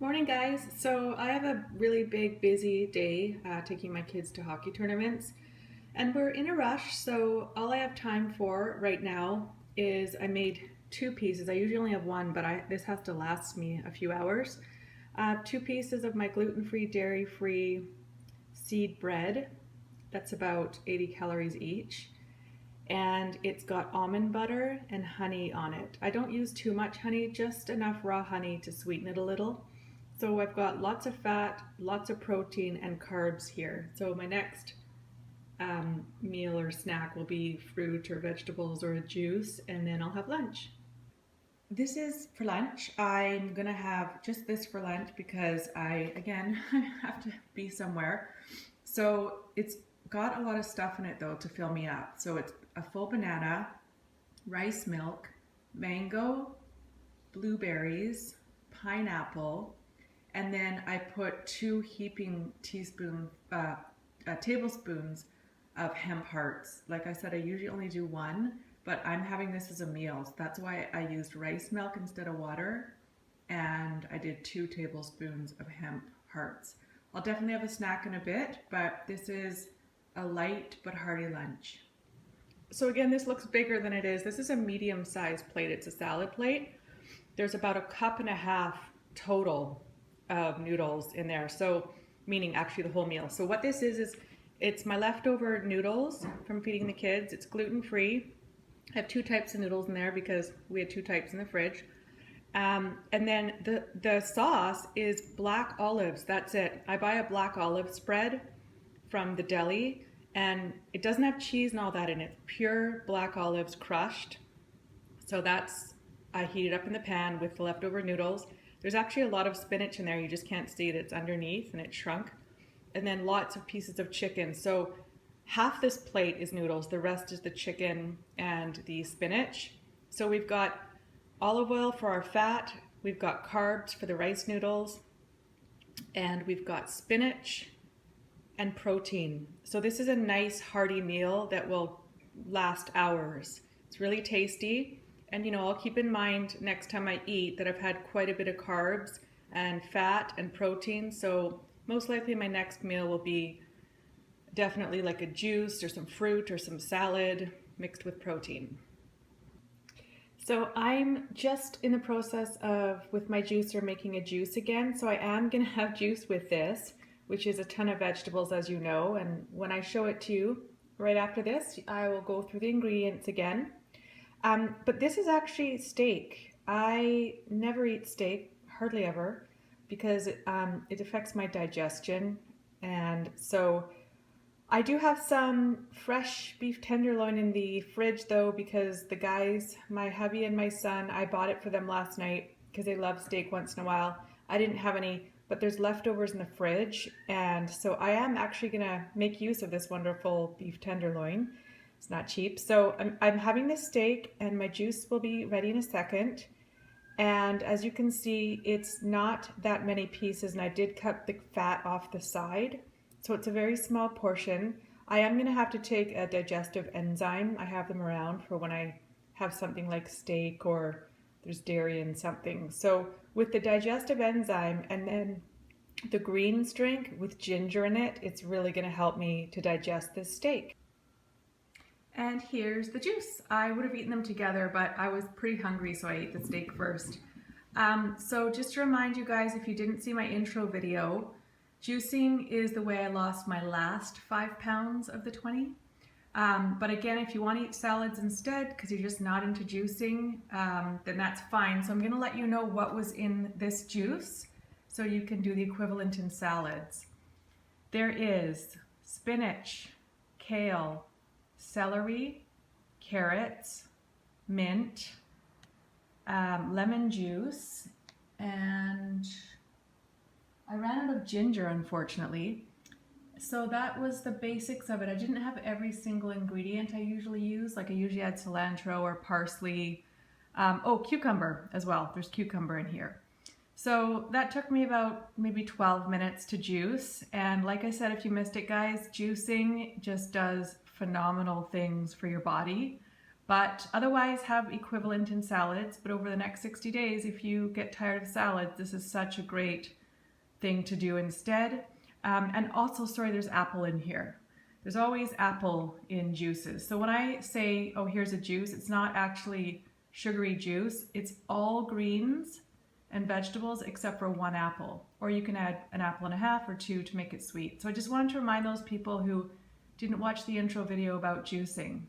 Morning, guys. So I have a really big, busy day taking my kids to hockey tournaments, and we're in a rush. So all I have time for right now is I made two pieces. I usually only have one, but this has to last me a few hours. Two pieces of my gluten-free, dairy-free seed bread. That's about 80 calories each. And it's got almond butter and honey on it. I don't use too much honey, just enough raw honey to sweeten it a little. So I've got lots of fat, lots of protein, and carbs here. So my next meal or snack will be fruit or vegetables or a juice, and then I'll have lunch. This is for lunch. I'm gonna have just this for lunch because again, have to be somewhere. So it's got a lot of stuff in it though to fill me up. So it's a full banana, rice milk, mango, blueberries, pineapple, and then I put two heaping tablespoons of hemp hearts. Like I said, I usually only do one, but I'm having this as a meal. So that's why I used rice milk instead of water, and I did 2 tablespoons of hemp hearts. I'll definitely have a snack in a bit, but this is a light but hearty lunch. So again, this looks bigger than it is. This is a medium-sized plate. It's a salad plate. There's about a cup and a half total of noodles in there. So meaning actually the whole meal. So what this is it's my leftover noodles from feeding the kids. It's gluten-free. I have 2 types of noodles in there because we had 2 types in the fridge. And then the sauce is black olives. That's it. I buy a black olive spread from the deli, and it doesn't have cheese and all that in it. Pure black olives crushed. So I heat it up in the pan with the leftover noodles. There's actually a lot of spinach in there. You just can't see it. It's underneath and it's shrunk. And then lots of pieces of chicken. So half this plate is noodles. The rest is the chicken and the spinach. So we've got olive oil for our fat. We've got carbs for the rice noodles. And we've got spinach and protein. So this is a nice hearty meal that will last hours. It's really tasty. And I'll keep in mind next time I eat that I've had quite a bit of carbs and fat and protein. So most likely my next meal will be definitely like a juice or some fruit or some salad mixed with protein. So I'm just in the process of, with my juicer, making a juice again. So I am gonna have juice with this, which is a ton of vegetables, as you know. And when I show it to you right after this, I will go through the ingredients again. But this is actually steak. I never eat steak, hardly ever, because it affects my digestion. And so I do have some fresh beef tenderloin in the fridge though, because the guys, my hubby and my son, I bought it for them last night because they love steak once in a while. I didn't have any, but there's leftovers in the fridge. And so I am actually gonna make use of this wonderful beef tenderloin. It's not cheap. So I'm having this steak and my juice will be ready in a second. And as you can see, it's not that many pieces, and I did cut the fat off the side. So it's a very small portion. I am gonna have to take a digestive enzyme. I have them around for when I have something like steak or there's dairy in something. So with the digestive enzyme and then the greens drink with ginger in it, it's really gonna help me to digest this steak. And here's the juice. I would have eaten them together, but I was pretty hungry, so I ate the steak first. So just to remind you guys, if you didn't see my intro video, juicing is the way I lost my last 5 pounds of the 20. But again, if you want to eat salads instead, because you're just not into juicing, then that's fine. So I'm going to let you know what was in this juice so you can do the equivalent in salads. There is spinach, kale, celery, carrots, mint, lemon juice, and I ran out of ginger, unfortunately. So that was the basics of it. I didn't have every single ingredient I usually use. Like I usually add cilantro or parsley. Cucumber as well. There's cucumber in here. So that took me about maybe 12 minutes to juice. And like I said, if you missed it, guys, juicing just does phenomenal things for your body But otherwise have equivalent in salads. But over the next 60 days, if you get tired of salads, this is such a great thing to do instead. And also, sorry, there's apple in here. There's always apple in juices. So when I say, oh, here's a juice, it's not actually sugary juice. It's all greens and vegetables except for one apple. Or you can add an apple and a half or two to make it sweet. So I just wanted to remind those people who didn't watch the intro video about juicing.